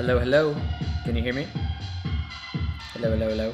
Hello, hello. Can you hear me? Hello, hello, hello.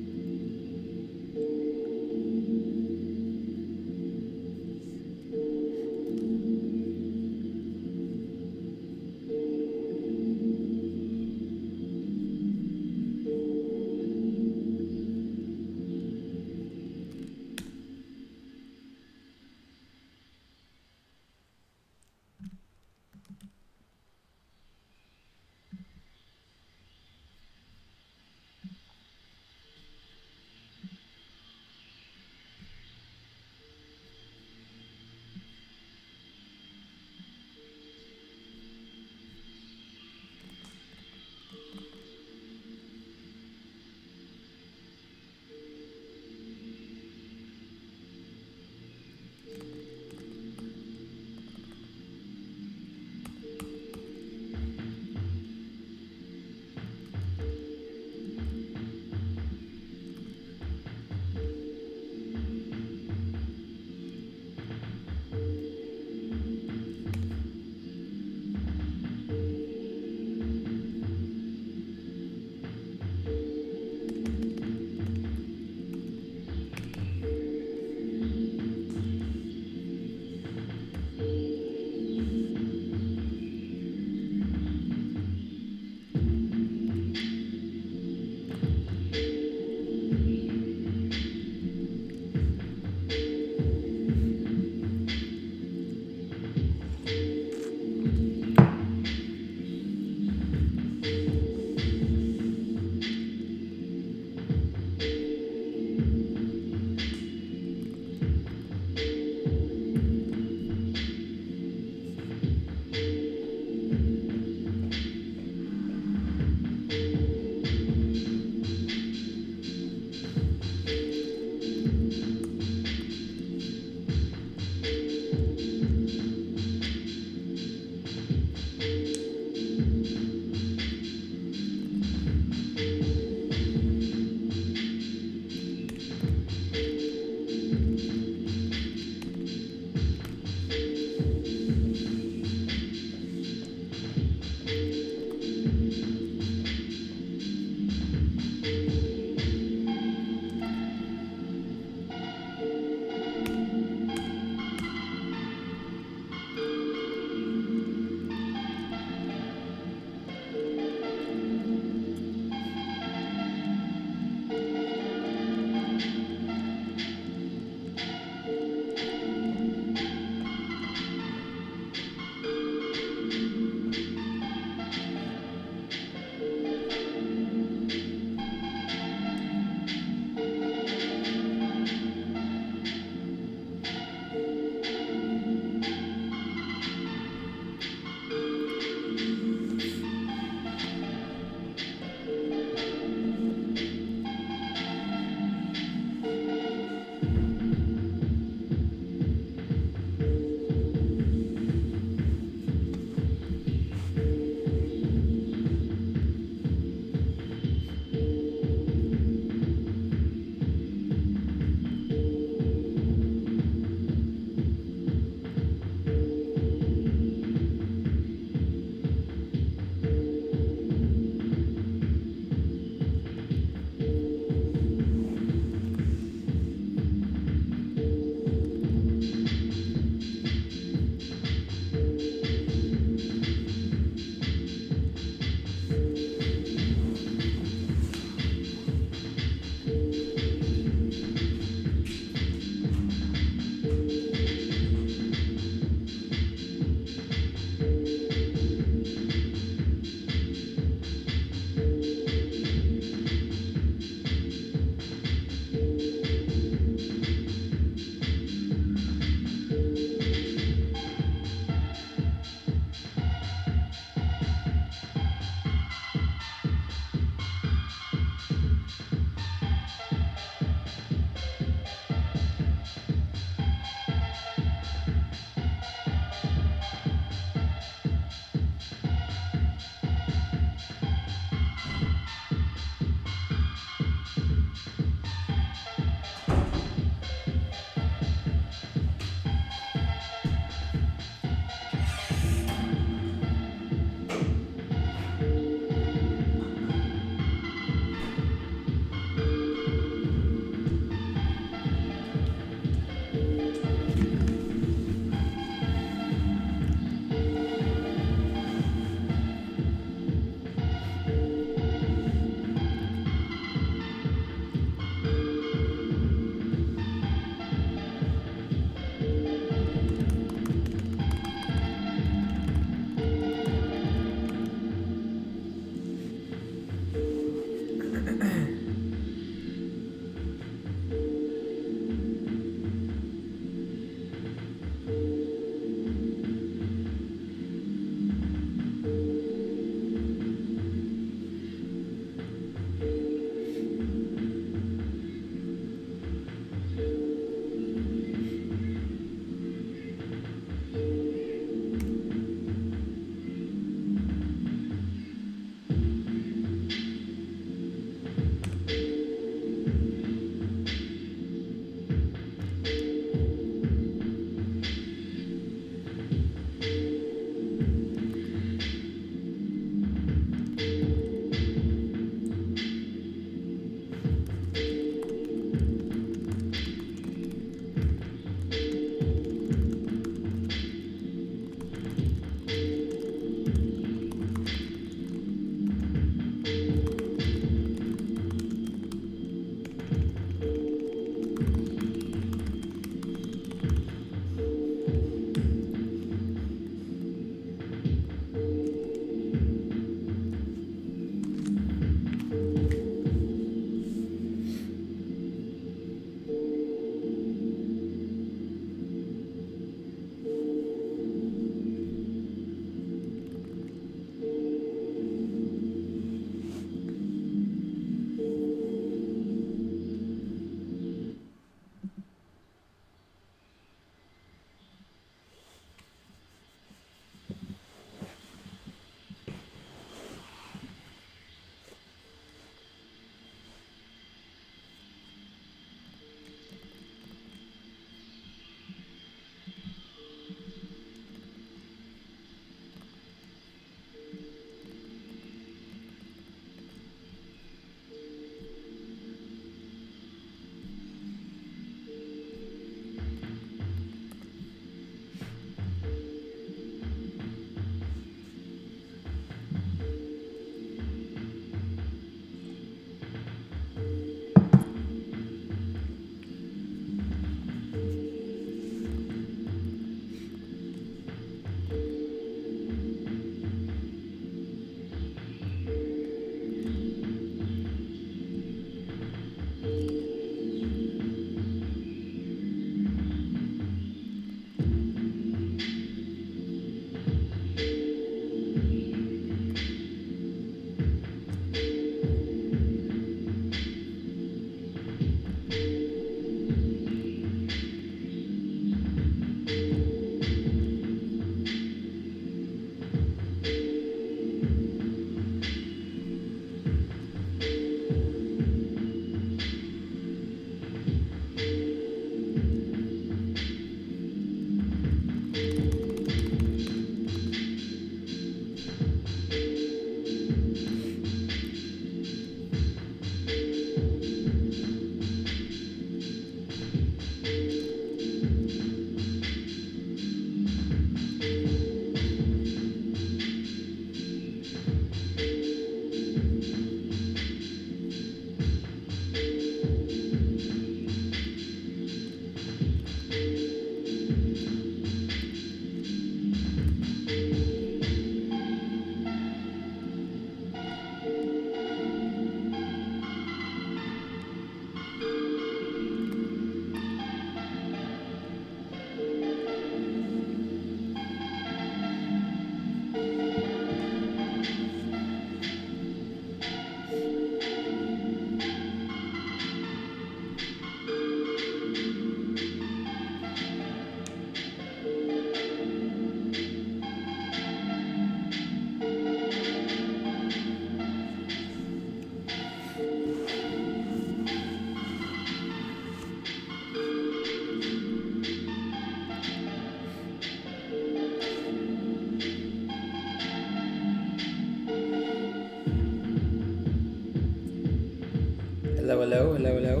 hello, hello, hello.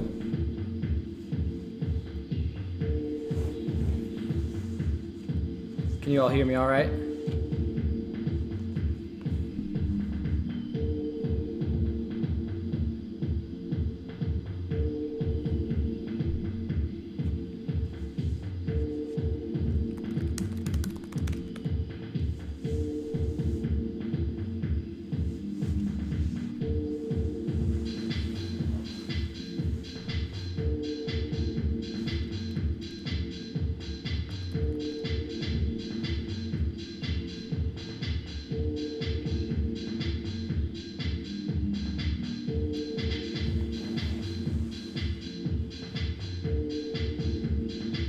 Can you all hear me all right?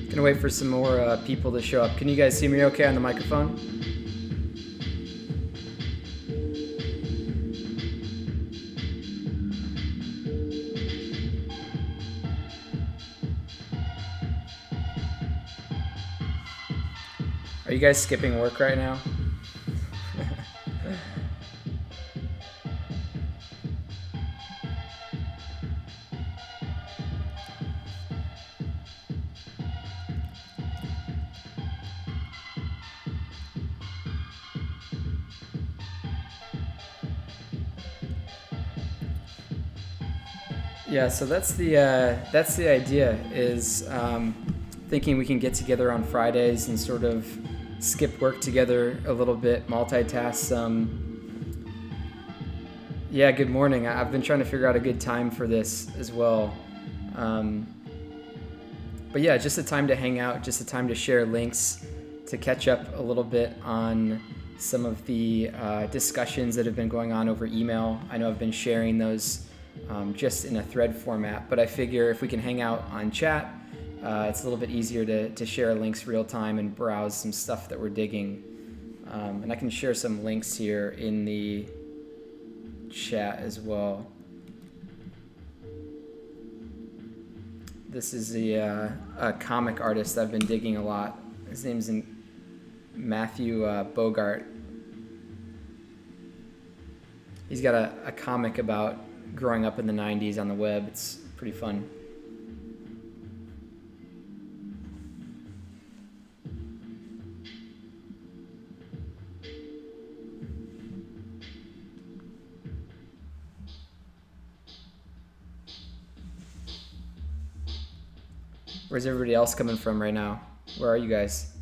Gonna wait for some more people to show up. Can you guys see me okay on the microphone? Are you guys skipping work right now? Yeah, so that's the idea, is thinking we can get together on Fridays and sort of skip work together a little bit, multitask. Yeah, good morning. I've been trying to figure out a good time for this as well. But yeah, just a time to hang out, just a time to share links, to catch up a little bit on some of the discussions that have been going on over email. I know I've been sharing those just in a thread format, but I figure if we can hang out on chat, it's a little bit easier to share links real time and browse some stuff that we're digging. And I can share some links here in the chat as well. This is a comic artist I've been digging a lot. His name's Matthew Bogart. He's got a comic about growing up in the 90s on the web. It's pretty fun. Where's everybody else coming from right now? Where are you guys?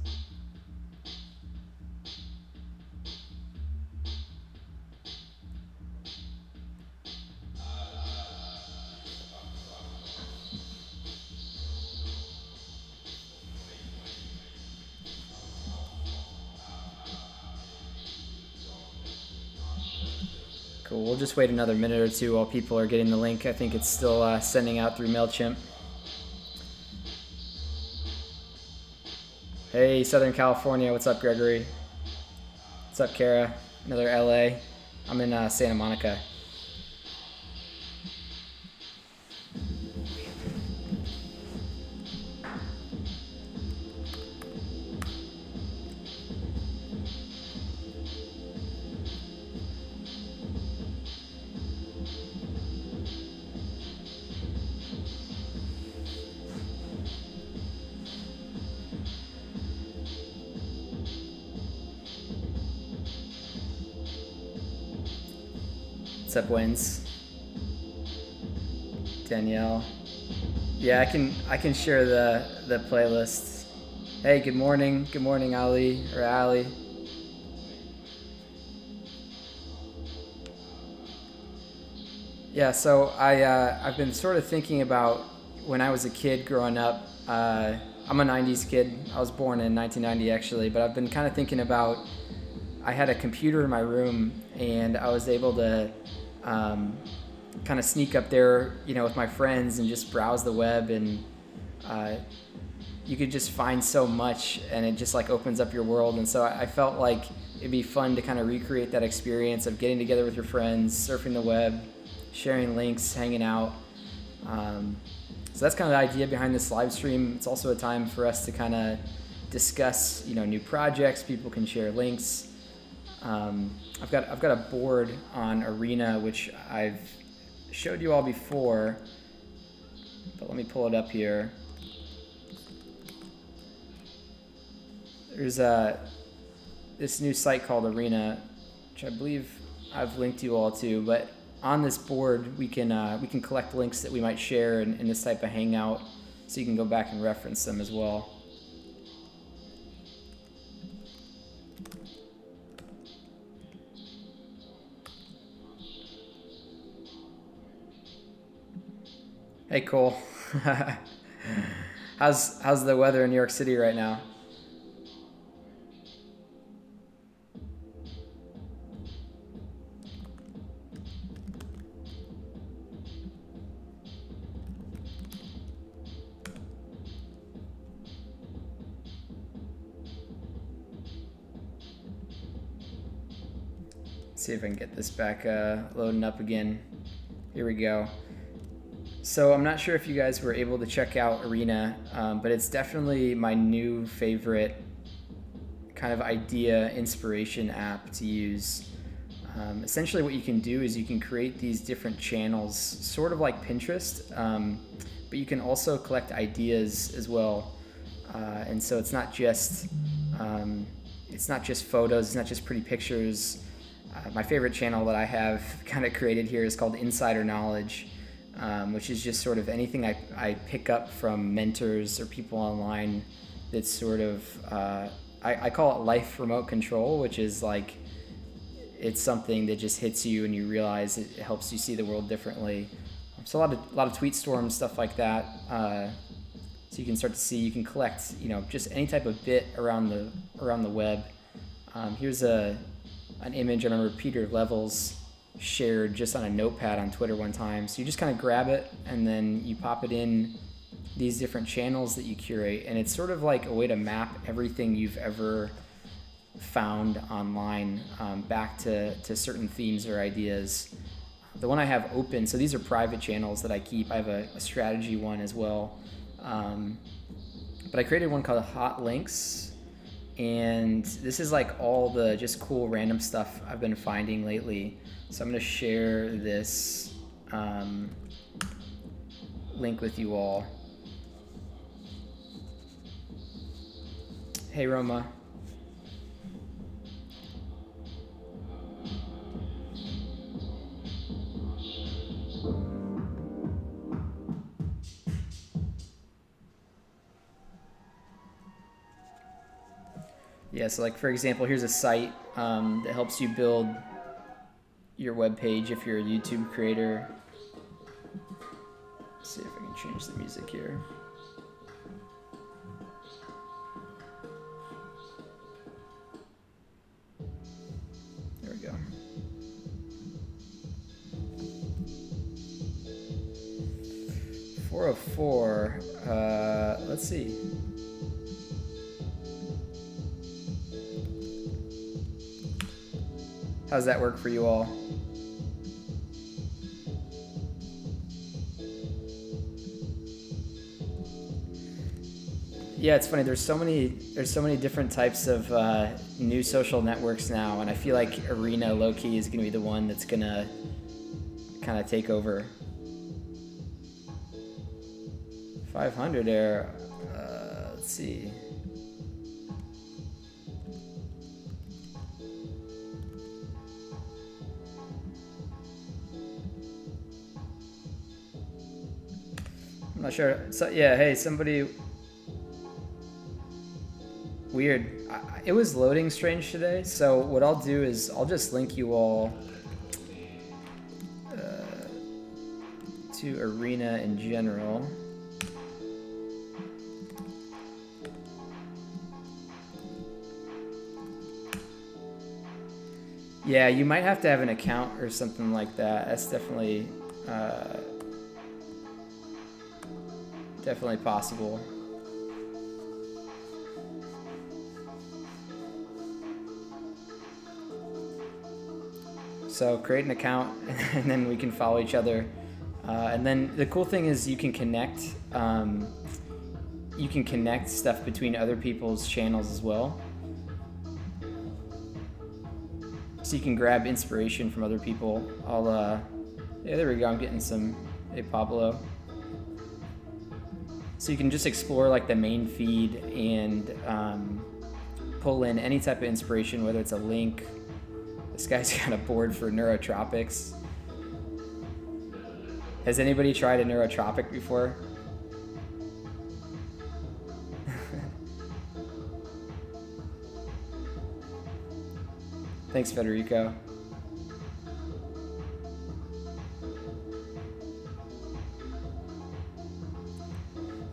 Cool, we'll just wait another minute or two while people are getting the link. I think it's still sending out through MailChimp. Hey, Southern California, what's up, Gregory? What's up, Kara? Another LA. I'm in Santa Monica. What's up, Wins? Danielle. Yeah, I can share the playlist. Hey, good morning. Good morning, Ali or Ali. Yeah, so I've been sort of thinking about when I was a kid growing up. I'm a 90s kid. I was born in 1990 actually, but I've been kind of thinking about, I had a computer in my room and I was able to kind of sneak up there, you know, with my friends and just browse the web, and you could just find so much, and it just like opens up your world. And so I felt like it'd be fun to kind of recreate that experience of getting together with your friends, surfing the web, sharing links, hanging out. So that's kind of the idea behind this live stream. It's also a time for us to kind of discuss, you know, new projects. People can share links. I've got a board on Arena, which I've showed you all before. but let me pull it up here. There's this new site called Arena, which I believe I've linked you all to, but on this board we can collect links that we might share in this type of Hangout, so you can go back and reference them as well. Hey Cole, how's the weather in New York City right now? See if I can get this back loading up again. Here we go. So I'm not sure if you guys were able to check out Arena, but it's definitely my new favorite kind of idea inspiration app to use. Essentially what you can do is you can create these different channels, sort of like Pinterest, but you can also collect ideas as well. And so it's not just photos, it's not just pretty pictures. My favorite channel that I have kind of created here is called Insider Knowledge, which is just sort of anything I pick up from mentors or people online that's sort of, I call it life remote control, which is like, it's something that just hits you and you realize it helps you see the world differently. So a lot of tweet storms, stuff like that. So you can start to see, you can collect, just any type of bit around the web. Here's an image I remember Peter Levels shared just on a notepad on Twitter one time. So you just kind of grab it and then you pop it in these different channels that you curate, and it's sort of like a way to map everything you've ever found online back to certain themes or ideas. The one I have open, so these are private channels that I keep. I have a strategy one as well. But I created one called Hot Links, and this is like all the just cool random stuff I've been finding lately. So I'm going to share this link with you all. Hey Roma. Yeah, so like for example, here's a site that helps you build your web page if you're a YouTube creator. Let's see if I can change the music here. There we go. .404. Let's see. How's that work for you all? Yeah, it's funny. There's so many different types of new social networks now, and I feel like Arena low-key is going to be the one that's going to kind of take over. 500 error. Let's see. I'm not sure. So yeah, hey, somebody. Weird. It was loading strange today. So what I'll do is I'll just link you all to Arena in general. Yeah, you might have to have an account or something like that. That's definitely definitely possible. So create an account and then we can follow each other. And then the cool thing is you can connect stuff between other people's channels as well. So you can grab inspiration from other people. Yeah, there we go. I'm getting some. Hey, Pablo. So you can just explore like the main feed and pull in any type of inspiration, whether it's a link. This guy's got a board for neurotropics. Has anybody tried a neurotropic before? Thanks, Federico.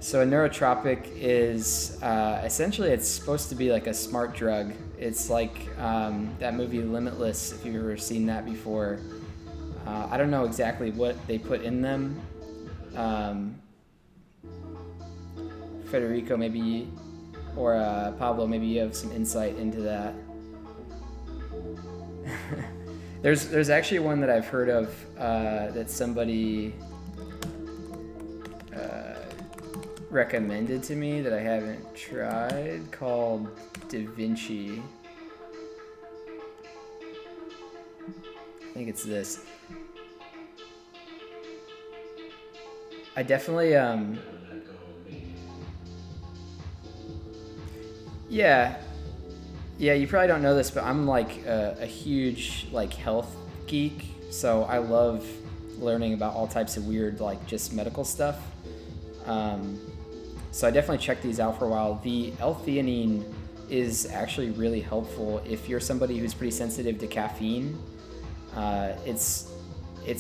So a neurotropic is essentially, it's supposed to be like a smart drug. It's like that movie Limitless, if you've ever seen that before. I don't know exactly what they put in them. Federico, maybe, or Pablo, maybe you have some insight into that. There's actually one that I've heard of that somebody recommended to me that I haven't tried, called Da Vinci. I think it's this. I definitely yeah, you probably don't know this, but I'm like a huge like health geek, so I love learning about all types of weird like just medical stuff. So I definitely checked these out for a while. The L-theanine is actually really helpful if you're somebody who's pretty sensitive to caffeine. It's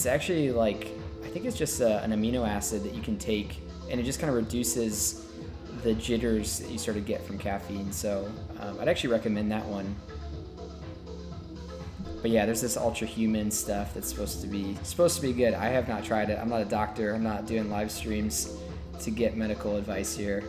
actually like, I think it's just an amino acid that you can take, and it just kind of reduces the jitters that you sort of get from caffeine. So I'd actually recommend that one. But yeah, there's this ultra human stuff that's supposed to be good. I have not tried it. I'm not a doctor. I'm not doing live streams to get medical advice here.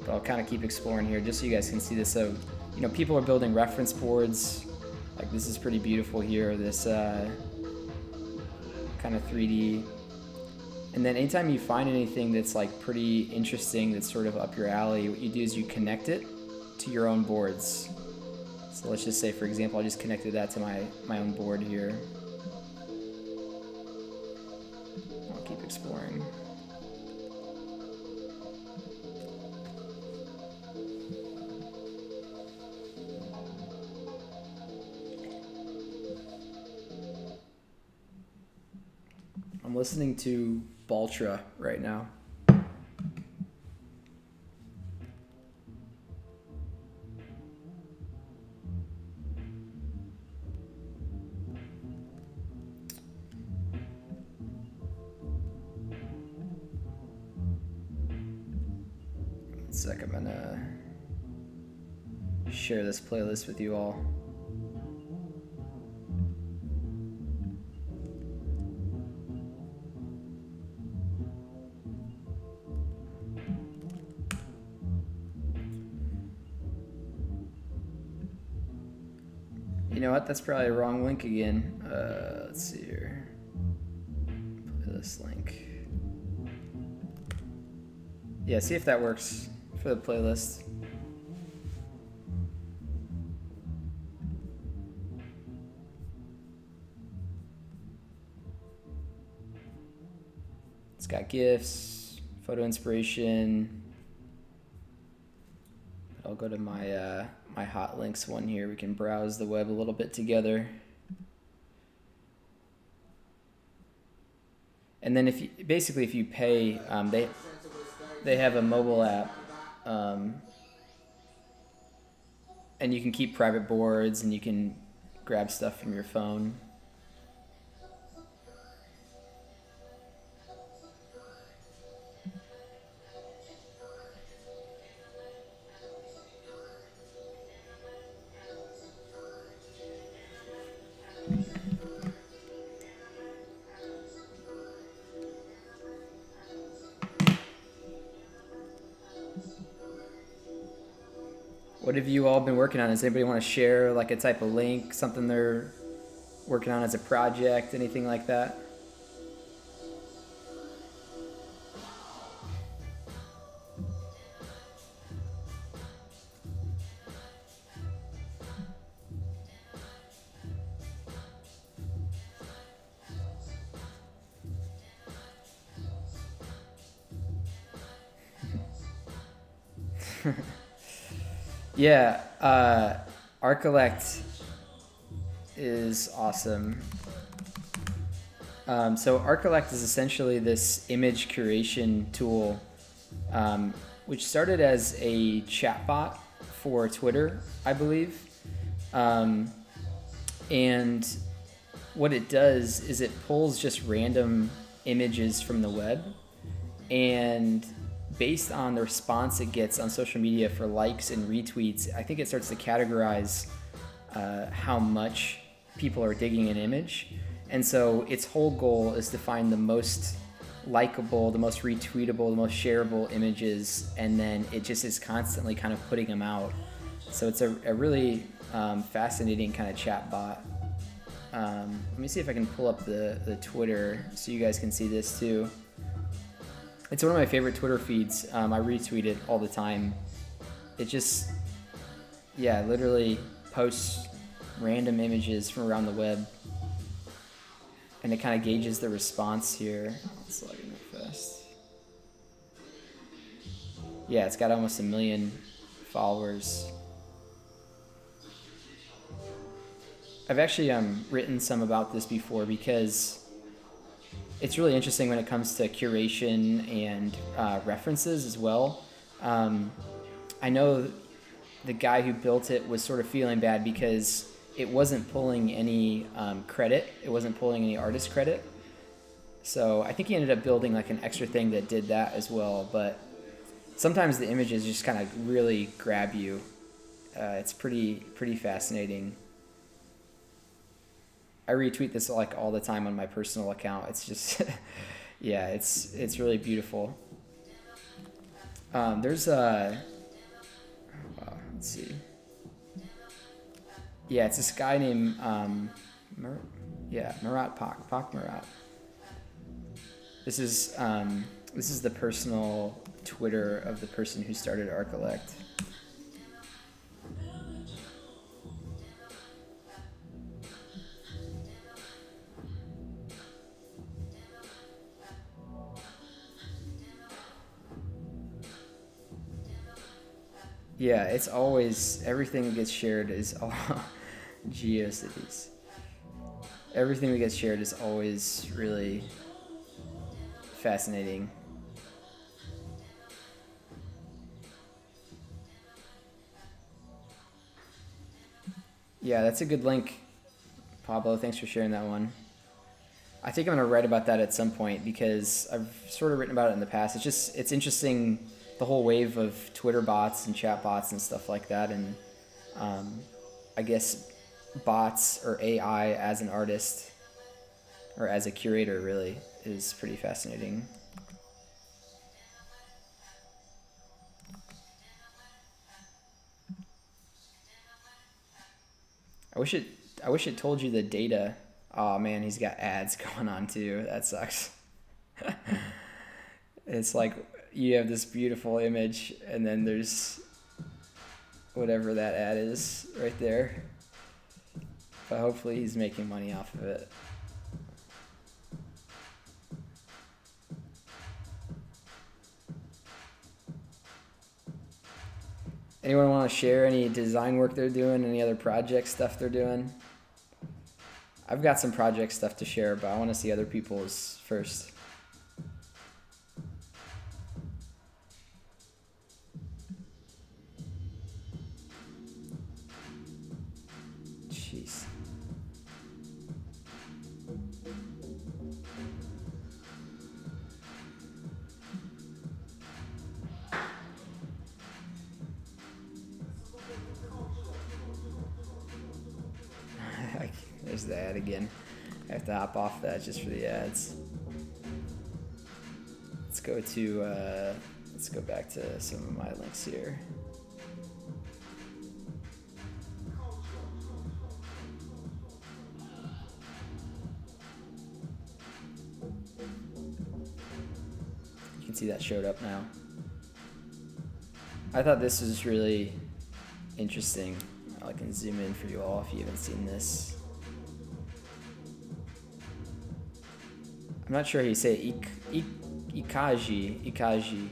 But I'll kind of keep exploring here just so you guys can see this. So, you know, people are building reference boards. Like this is pretty beautiful here, this kind of 3D. And then anytime you find anything that's like pretty interesting, that's sort of up your alley, what you do is you connect it to your own boards. So let's just say, for example, I just connected that to my own board here. I'll keep exploring. I'm listening to Baltra right now. One sec, I'm gonna share this playlist with you all. You know what? That's probably a wrong link again. Let's see here. Playlist link. Yeah, see if that works for the playlist. It's got GIFs, photo inspiration. I'll go to my my hot links one here. We can browse the web a little bit together. And then if you pay, they have a mobile app, and you can keep private boards and you can grab stuff from your phone. What have you all been working on? Does anybody want to share like a type of link, something they're working on as a project, anything like that? Yeah, Arcolect is awesome. So Arcolect is essentially this image curation tool, which started as a chatbot for Twitter, I believe. And what it does is it pulls just random images from the web, and based on the response it gets on social media for likes and retweets, I think it starts to categorize how much people are digging an image. And so its whole goal is to find the most likable, the most retweetable, the most shareable images, and then it just is constantly kind of putting them out. So it's a really fascinating kind of chat bot. Let me see if I can pull up the Twitter so you guys can see this too. It's one of my favorite Twitter feeds. I retweet it all the time. It just, yeah, literally posts random images from around the web. And it kind of gauges the response here. Let's log in real fast. Yeah, it's got almost 1 million followers. I've actually written some about this before because it's really interesting when it comes to curation and references as well. I know the guy who built it was sort of feeling bad because it wasn't pulling any credit. It wasn't pulling any artist credit. So I think he ended up building like an extra thing that did that as well. But sometimes the images just kind of really grab you. It's pretty fascinating. I retweet this like all the time on my personal account. It's just, yeah, it's really beautiful. There's a, let's see. Yeah, it's this guy named Murat Pak Murat. This is the personal Twitter of the person who started Arcolect. Yeah, it's always, everything that gets shared is all GeoCities. Everything that gets shared is always really fascinating. Yeah, that's a good link, Pablo. Thanks for sharing that one. I think I'm going to write about that at some point because I've sort of written about it in the past. It's interesting, the whole wave of Twitter bots and chat bots and stuff like that. And I guess bots or AI as an artist or as a curator really is pretty fascinating. I wish it told you the data. Oh man, he's got ads going on too. That sucks. It's like you have this beautiful image and then there's whatever that ad is right there. But hopefully he's making money off of it. Anyone want to share any design work they're doing, any other project stuff they're doing? I've got some project stuff to share, but I want to see other people's first. Jeez. There's the ad again. I have to hop off that just for the ads. Let's go back to some of my links here. You can see that showed up now. I thought this was really interesting. I can zoom in for you all if you haven't seen this. I'm not sure how you say it. Ikaji.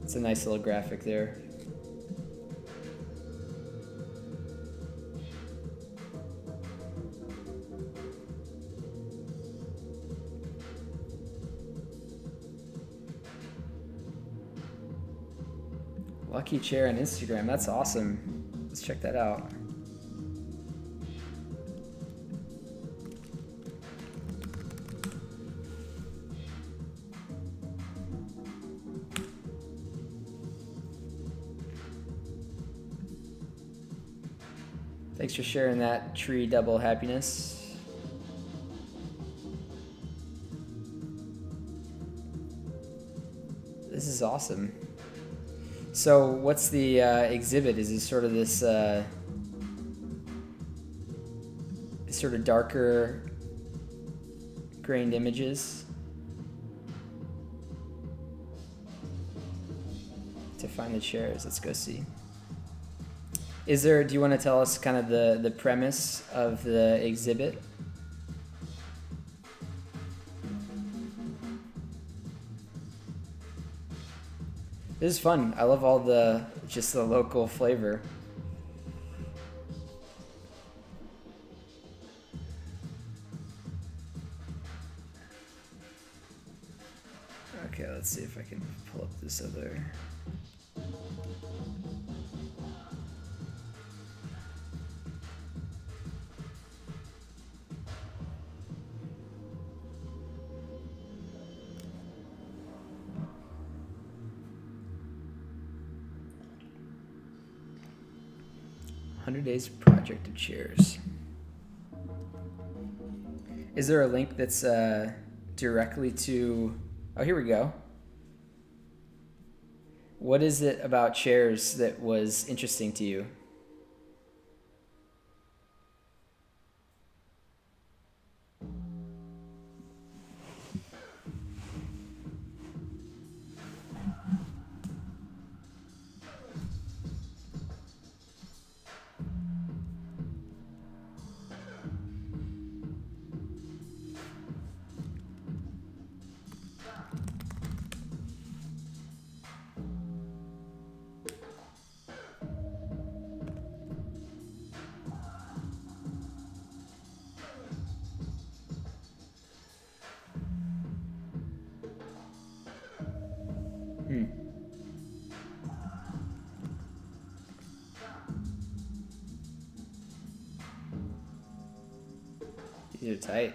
It's a nice little graphic there. Lucky chair on Instagram. That's awesome. Let's check that out. Thanks for sharing that, Tree Double Happiness. This is awesome. So what's the exhibit? Is it sort of this sort of darker grained images? To find the chairs, let's go see. Is there, do you want to tell us kind of the premise of the exhibit? This is fun. I love all just the local flavor. Okay, let's see if I can pull up this other. Days project of chairs. Is there a link that's directly to? Oh, here we go. What is it about chairs that was interesting to you? These are tight.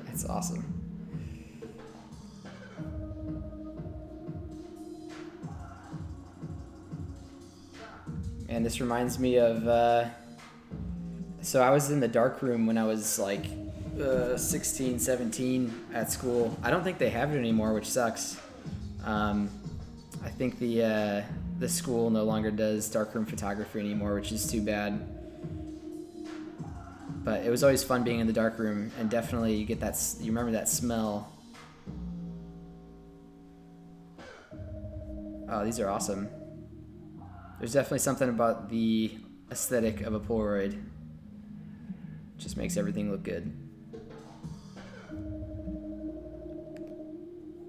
That's awesome. And this reminds me of, so I was in the dark room when I was like 16, 17 at school. I don't think they have it anymore, which sucks. I think the school no longer does darkroom photography anymore, which is too bad. But it was always fun being in the dark room, and definitely you get that, you remember that smell. Oh, these are awesome. There's definitely something about the aesthetic of a Polaroid. Just makes everything look good.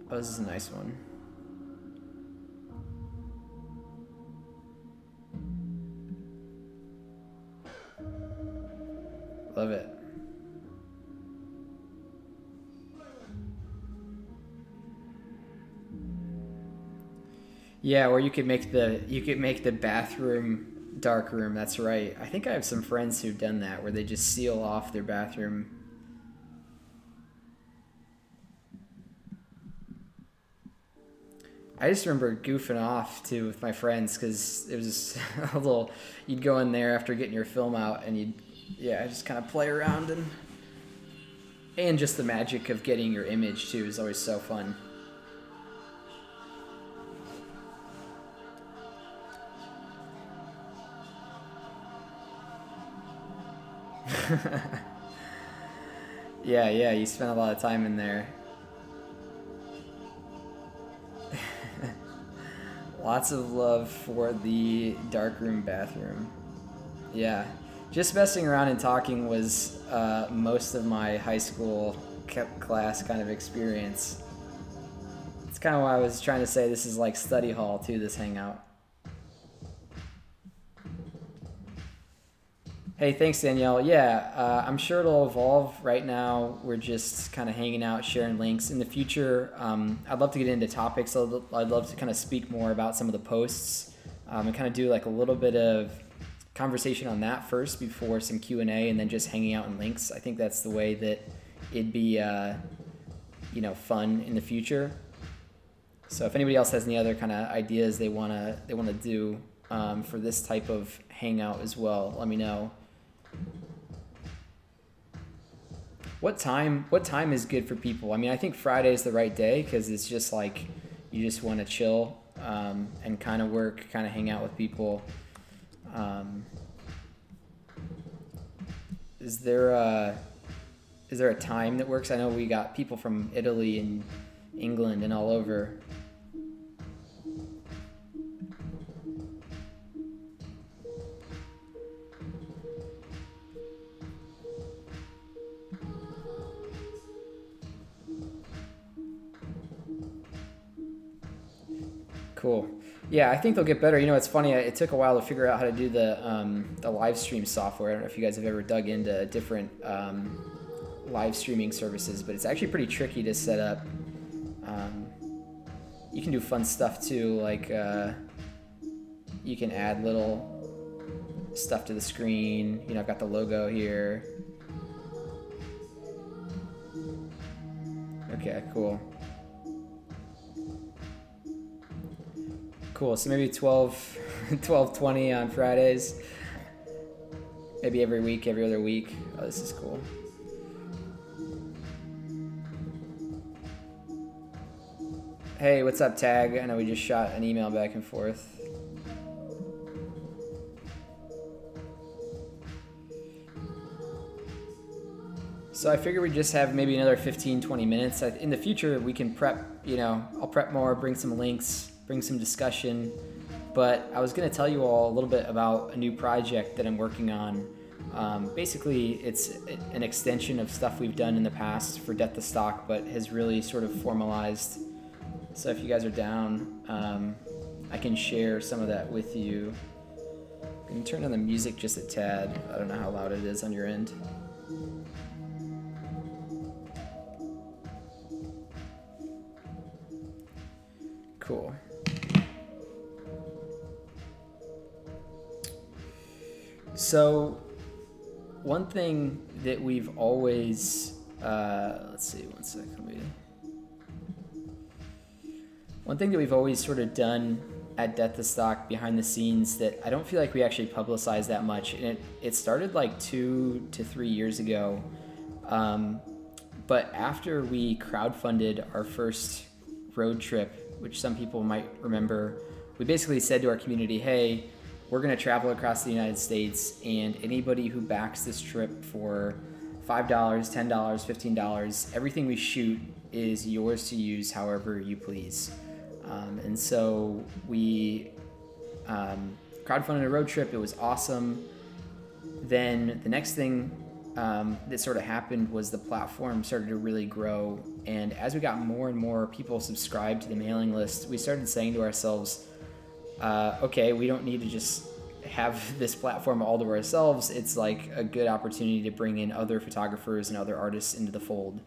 Oh, this is a nice one. Love it. Yeah, or you could make the bathroom dark room. That's right. I think I have some friends who've done that, where they just seal off their bathroom. I just remember goofing off too with my friends, because it was just a little. You'd go in there after getting your film out, and you'd just kind of play around, and just the magic of getting your image too is always so fun. Yeah, you spent a lot of time in there. Lots of love for the darkroom bathroom. Yeah. Just messing around and talking was most of my high school class kind of experience. It's kind of why I was trying to say this is like study hall too, this Hangout. Hey, thanks, Danielle. Yeah, I'm sure it'll evolve. Right now, we're just kind of hanging out, sharing links. In the future, I'd love to get into topics. I'd love to kind of speak more about some of the posts and kind of do like a little bit of conversation on that first before some Q&A, and then just hanging out in links. I think that's the way that it'd be, fun in the future. So if anybody else has any other kind of ideas they wanna do for this type of Hangout as well, let me know. What time is good for people? I mean, I think Friday is the right day because it's just like you just want to chill and kind of work, kind of hang out with people. Is there a time that works? I know we got people from Italy and England and all over. Cool. Yeah, I think they'll get better. You know, it's funny. It took a while to figure out how to do the live stream software. I don't know if you guys have ever dug into different live streaming services, but it's actually pretty tricky to set up. You can do fun stuff too, like you can add little stuff to the screen. You know, I've got the logo here. Okay, cool. Cool, so maybe 12:20 on Fridays. Maybe every week, every other week. Oh, this is cool. Hey, what's up, Tag? I know we just shot an email back and forth. So I figure we just have maybe another 15-20 minutes. In the future, we can prep, I'll prep more, bring some links, bring some discussion, but I was going to tell you all a little bit about a new project that I'm working on. Basically, it's an extension of stuff we've done in the past for Death to Stock, but has really sort of formalized. So if you guys are down, I can share some of that with you. You can turn on the music just a tad. I don't know how loud it is on your end. Cool. So one thing that we've always, let's see, one second. One thing that we've always sort of done at Death to Stock behind the scenes that I don't feel like we actually publicize that much, and it started like 2 to 3 years ago, but after we crowdfunded our first road trip, which some people might remember, we basically said to our community, hey, we're going to travel across the United States, and anybody who backs this trip for $5, $10, $15, everything we shoot is yours to use however you please. And so we crowdfunded a road trip. It was awesome. Then the next thing that sort of happened was the platform started to really grow. And as we got more and more people subscribed to the mailing list, we started saying to ourselves, okay, we don't need to just have this platform all to ourselves. It's like a good opportunity to bring in other photographers and other artists into the fold.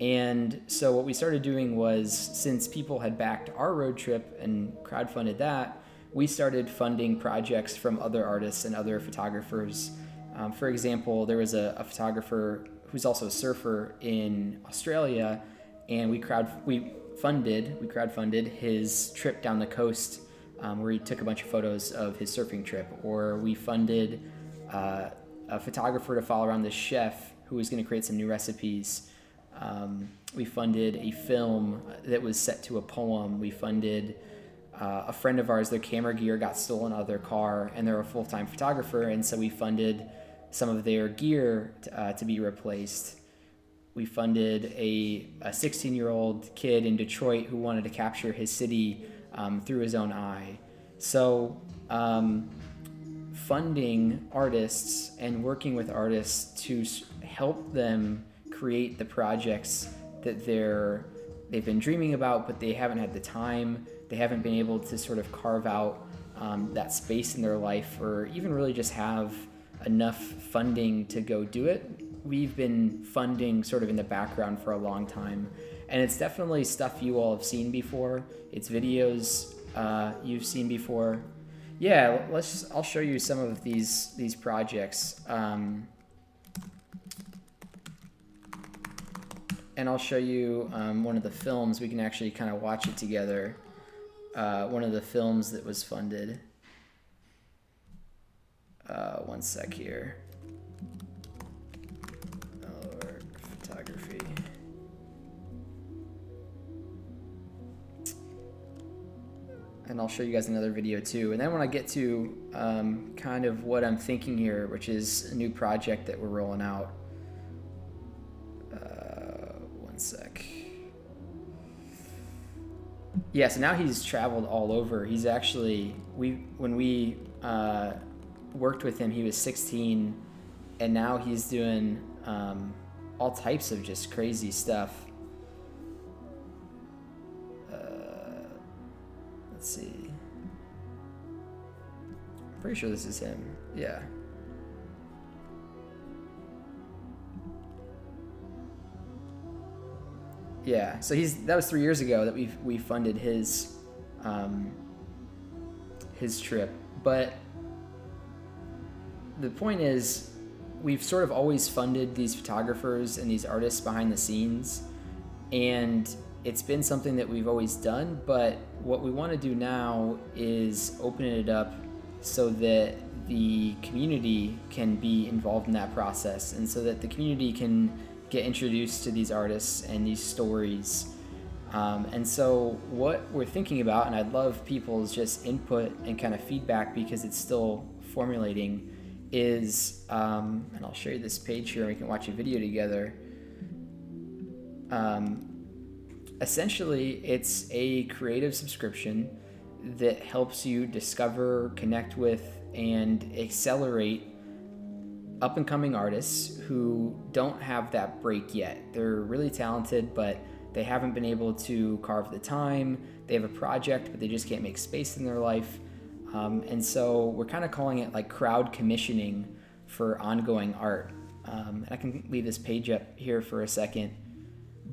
And so what we started doing was, since people had backed our road trip and crowdfunded that, we started funding projects from other artists and other photographers. For example, there was a photographer who's also a surfer in Australia, and we crowdfunded his trip down the coast, where he took a bunch of photos of his surfing trip. Or we funded a photographer to follow around this chef who was going to create some new recipes. We funded a film that was set to a poem. We funded a friend of ours, their camera gear got stolen out of their car, and they're a full-time photographer, and so we funded some of their gear to be replaced. We funded a 16-year-old kid in Detroit who wanted to capture his city through his own eye. So funding artists and working with artists to help them create the projects that they've been dreaming about, but they haven't had the time. They haven't been able to sort of carve out that space in their life, or even really just have enough funding to go do it. We've been funding sort of in the background for a long time, and it's definitely stuff you all have seen before. It's videos you've seen before. Yeah, I'll show you some of these projects, and I'll show you one of the films. We can actually kind of watch it together. One of the films that was funded. One sec here. Or photography. And I'll show you guys another video too. And then when I get to kind of what I'm thinking here, which is a new project that we're rolling out. One sec. Yeah, so now he's traveled all over. He's actually, when we worked with him, he was 16, and now he's doing all types of just crazy stuff. Let's see. I'm pretty sure this is him. Yeah. Yeah, so that was 3 years ago that we funded his trip. But the point is, we've sort of always funded these photographers and these artists behind the scenes, and it's been something that we've always done. But what we want to do now is open it up so that the community can be involved in that process, and so that the community can get introduced to these artists and these stories. And so what we're thinking about, and I'd love people's just input and kind of feedback because it's still formulating, is, and I'll show you this page here and we can watch a video together. Essentially, it's a creative subscription that helps you discover, connect with, and accelerate up-and-coming artists who don't have that break yet. They're really talented, but they haven't been able to carve the time. They have a project, but they just can't make space in their life. And so we're kind of calling it like crowd commissioning for ongoing art. I can leave this page up here for a second.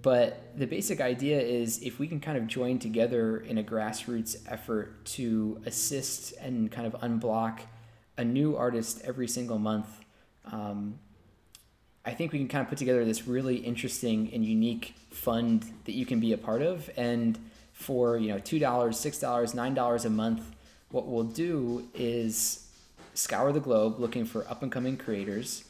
But the basic idea is, if we can kind of join together in a grassroots effort to assist and kind of unblock a new artist every single month, I think we can kind of put together this really interesting and unique fund that you can be a part of. And for, $2, $6, $9 a month, what we'll do is scour the globe looking for up-and-coming creators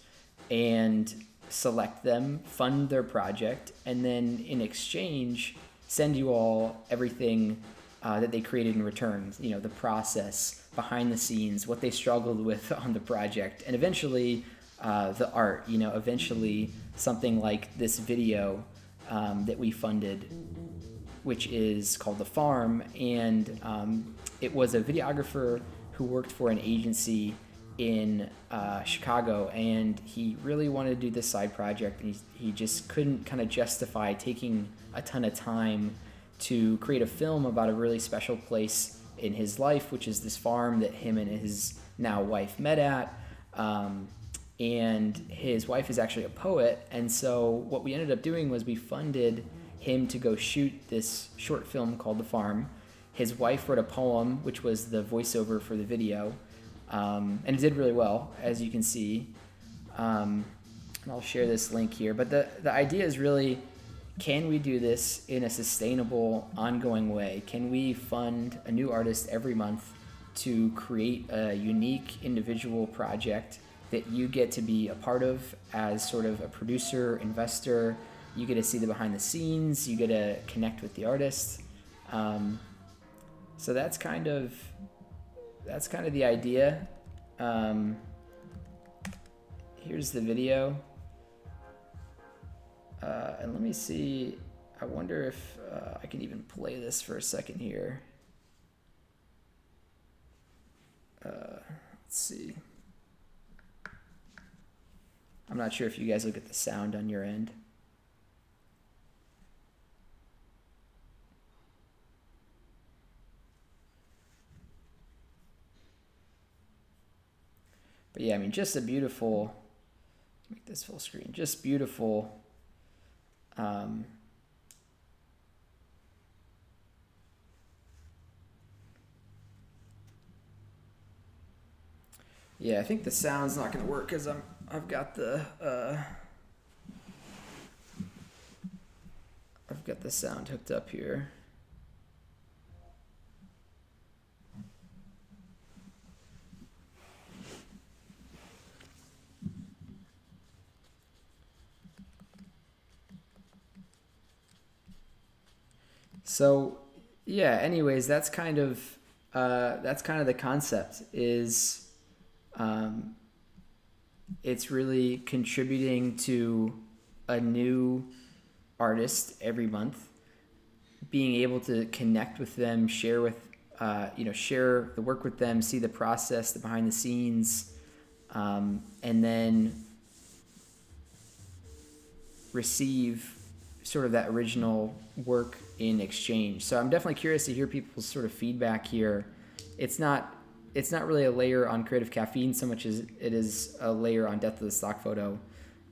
and select them, fund their project, and then in exchange send you all everything that they created in return. The process, behind the scenes, what they struggled with on the project, and eventually the art. Eventually something like this video that we funded, which is called The Farm, and it was a videographer who worked for an agency in Chicago, and he really wanted to do this side project, and he just couldn't kind of justify taking a ton of time to create a film about a really special place in his life, which is this farm that him and his now wife met at. And his wife is actually a poet, and so what we ended up doing was we funded him to go shoot this short film called The Farm. His wife wrote a poem, which was the voiceover for the video, and it did really well, as you can see. And I'll share this link here, but the idea is really, can we do this in a sustainable, ongoing way? Can we fund a new artist every month to create a unique individual project that you get to be a part of as sort of a producer, investor? You get to see the behind the scenes, you get to connect with the artist. So that's kind of the idea. Here's the video. And let me see, I wonder if I can even play this for a second here. Let's see. I'm not sure if you guys look at the sound on your end. But yeah, I mean, just a beautiful, make this full screen, just beautiful. Yeah, I think the sound's not going to work because I've got the sound hooked up here. So yeah, anyways, that's kind of the concept is it's really contributing to a new artist every month, being able to connect with them, share the work with them, see the process, the behind the scenes, and then receive sort of that original work in exchange. So I'm definitely curious to hear people's sort of feedback here. It's not really a layer on Creative Caffeine so much as it is a layer on Death of the Stock Photo.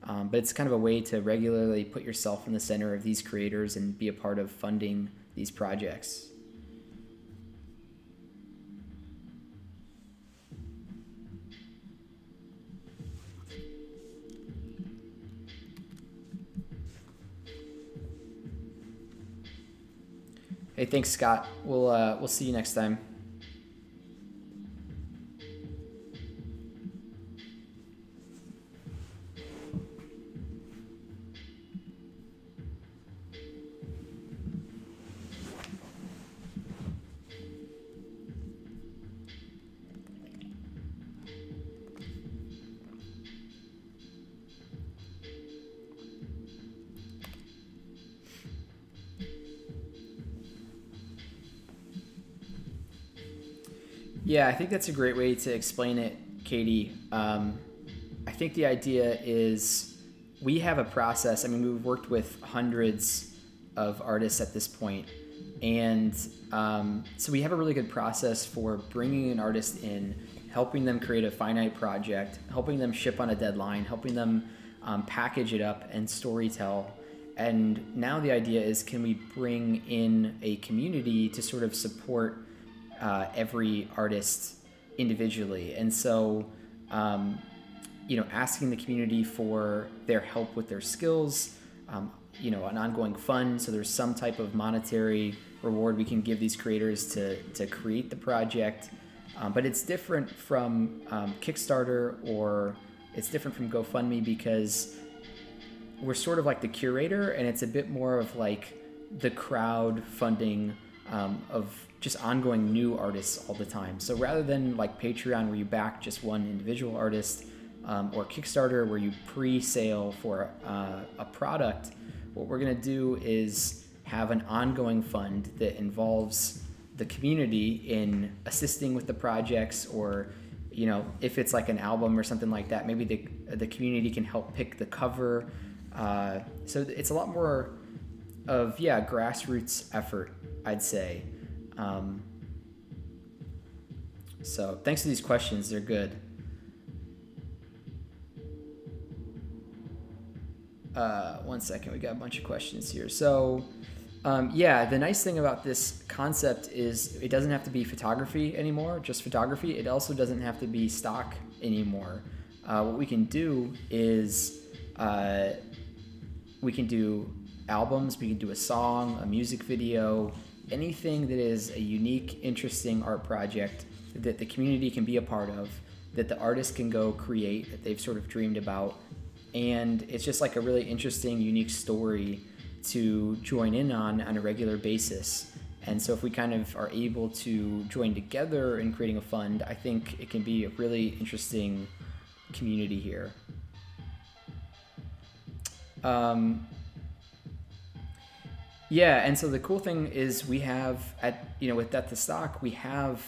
But it's kind of a way to regularly put yourself in the center of these creators and be a part of funding these projects. Hey, thanks, Scott. We'll see you next time. Yeah, I think that's a great way to explain it, Katie. I think the idea is we have a process. I mean, we've worked with hundreds of artists at this point, and so we have a really good process for bringing an artist in, helping them create a finite project, helping them ship on a deadline, helping them package it up and storytell. And now the idea is, can we bring in a community to sort of support every artist individually? And so, asking the community for their help with their skills, an ongoing fund. So there's some type of monetary reward we can give these creators to create the project. But it's different from Kickstarter, or it's different from GoFundMe, because we're sort of like the curator, and it's a bit more of like the crowd funding of just ongoing new artists all the time. So rather than like Patreon, where you back just one individual artist, or Kickstarter, where you pre-sale for a product, what we're gonna do is have an ongoing fund that involves the community in assisting with the projects, or if it's like an album or something like that, maybe the community can help pick the cover. So it's a lot more of grassroots effort, I'd say. So thanks for these questions, they're good. One second, we got a bunch of questions here. So the nice thing about this concept is it doesn't have to be photography anymore, just photography. It also doesn't have to be stock anymore. What we can do is we can do albums, we can do a song, a music video, anything that is a unique, interesting art project that the community can be a part of, that the artist can go create, that they've sort of dreamed about. And it's just like a really interesting, unique story to join in on a regular basis. And so if we kind of are able to join together in creating a fund, I think it can be a really interesting community here. And so the cool thing is we have with Death to Stock, we have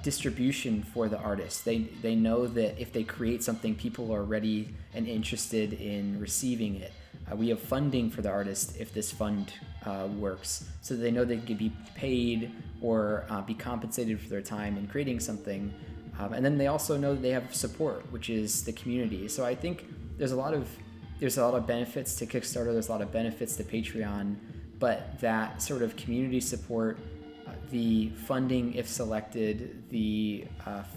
distribution for the artist. They know that if they create something, people are ready and interested in receiving it. We have funding for the artist if this fund works, so they know they can be paid or be compensated for their time in creating something. And then they also know that they have support, which is the community. So I think there's a lot of benefits to Kickstarter. There's a lot of benefits to Patreon, but that sort of community support, the funding if selected, the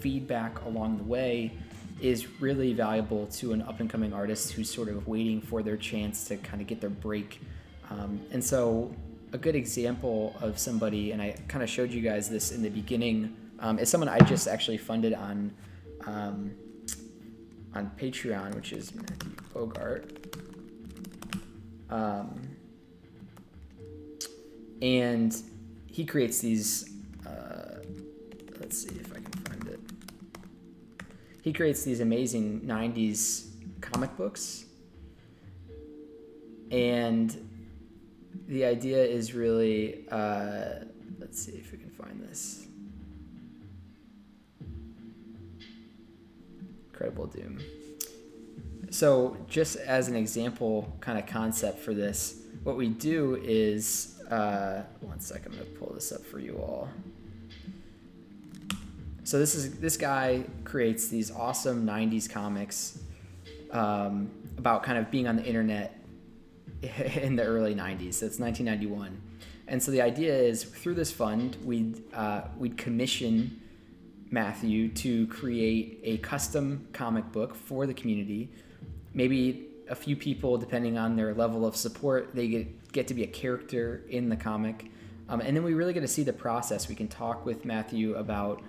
feedback along the way is really valuable to an up-and-coming artist who's sort of waiting for their chance to kind of get their break. And so a good example of somebody, and I kind of showed you guys this in the beginning, is someone I just actually funded on Patreon, which is Matthew Bogart. And he creates these, let's see if I can find it. He creates these amazing 90s comic books. And the idea is really, let's see if we can find this. Incredible Doom. So just as an example kind of concept for this, what we do is, one second, I'm gonna pull this up for you all. So this guy creates these awesome 90s comics about kind of being on the internet in the early 90s. So it's 1991. And so the idea is through this fund, we'd commission Matthew to create a custom comic book for the community. Maybe a few people, depending on their level of support, they get to be a character in the comic. And then we really get to see the process. We can talk with Matthew about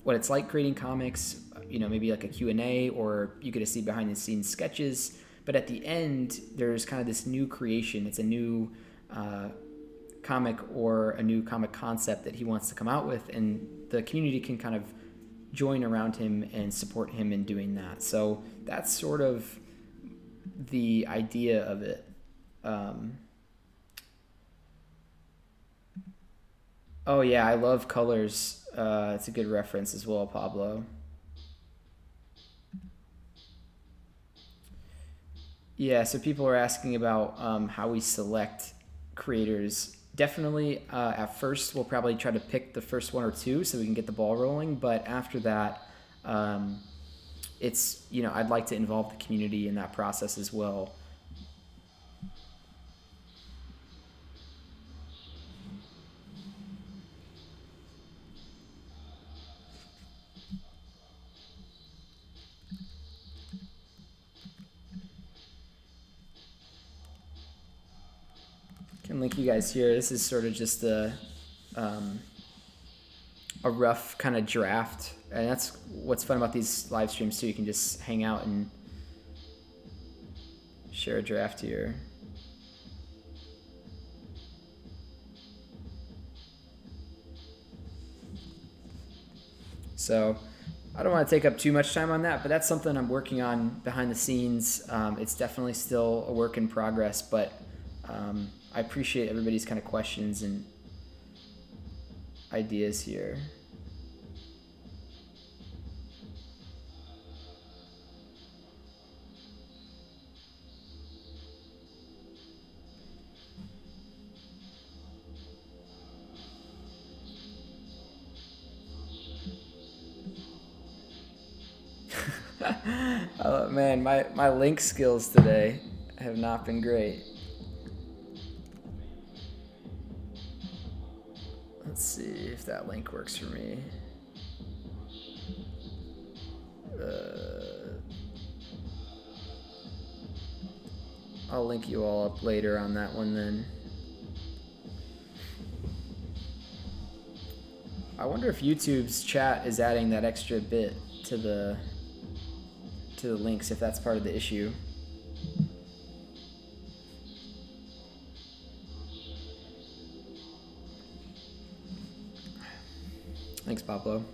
what it's like creating comics, maybe like a Q&A, or you get to see behind the scenes sketches. But at the end, there's kind of this new creation. It's a new comic or a new comic concept that he wants to come out with, and the community can kind of join around him and support him in doing that. So that's sort of the idea of it. Oh yeah, I love colors. It's a good reference as well, Pablo. Yeah, so people are asking about how we select creators. Definitely, at first, we'll probably try to pick the first one or two so we can get the ball rolling. But after that, it's, I'd like to involve the community in that process as well. Can link you guys here. This is sort of just a rough kind of draft, and that's what's fun about these live streams too. You can just hang out and share a draft here. So I don't want to take up too much time on that, but that's something I'm working on behind the scenes. It's definitely still a work in progress, but I appreciate everybody's kind of questions and ideas here. Oh man, my link skills today have not been great. Let's see if that link works for me. I'll link you all up later on that one then. I wonder if YouTube's chat is adding that extra bit to the links, if that's part of the issue. Thanks, Pablo.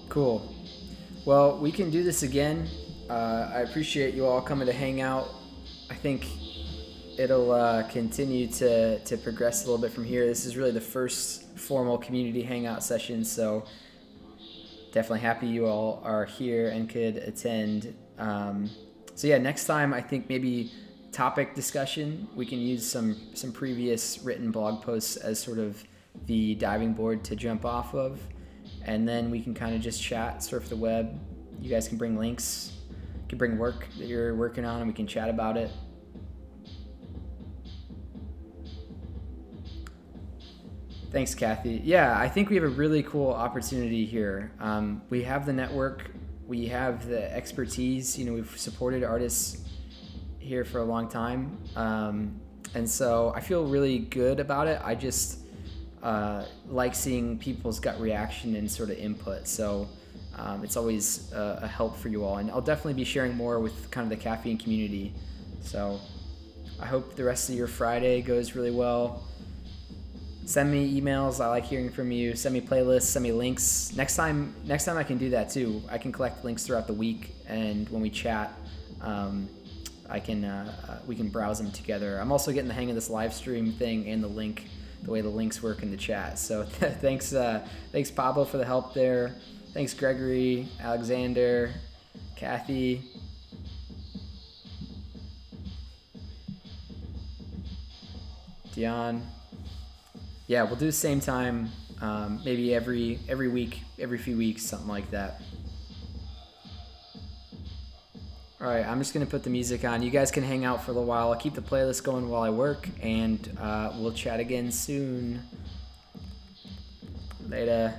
Cool. Well, we can do this again. I appreciate you all coming to hang out. I think it'll continue to progress a little bit from here. This is really the first formal community hangout session, so definitely happy you all are here and could attend. So yeah, next time I think maybe topic discussion. We can use some previous written blog posts as sort of the diving board to jump off of, and then we can kind of just chat, surf the web. You guys can bring links, you can bring work that you're working on, and we can chat about it. Thanks, Kathy. Yeah, I think we have a really cool opportunity here. We have the network, we have the expertise. You know, we've supported artists here for a long time, and so I feel really good about it. I just like seeing people's gut reaction and sort of input. So it's always a help for you all, and I'll definitely be sharing more with kind of the caffeine community. So I hope the rest of your Friday goes really well. Send me emails. I like hearing from you. Send me playlists. Send me links. Next time I can do that too. I can collect links throughout the week, and when we chat, we can browse them together. I'm also getting the hang of this live stream thing and the way the links work in the chat. So thanks Pablo for the help there. Thanks Gregory, Alexander, Kathy. Dion. Yeah, we'll do the same time, maybe every week, every few weeks, something like that. All right, I'm just gonna put the music on. You guys can hang out for a little while. I'll keep the playlist going while I work, and we'll chat again soon. Later.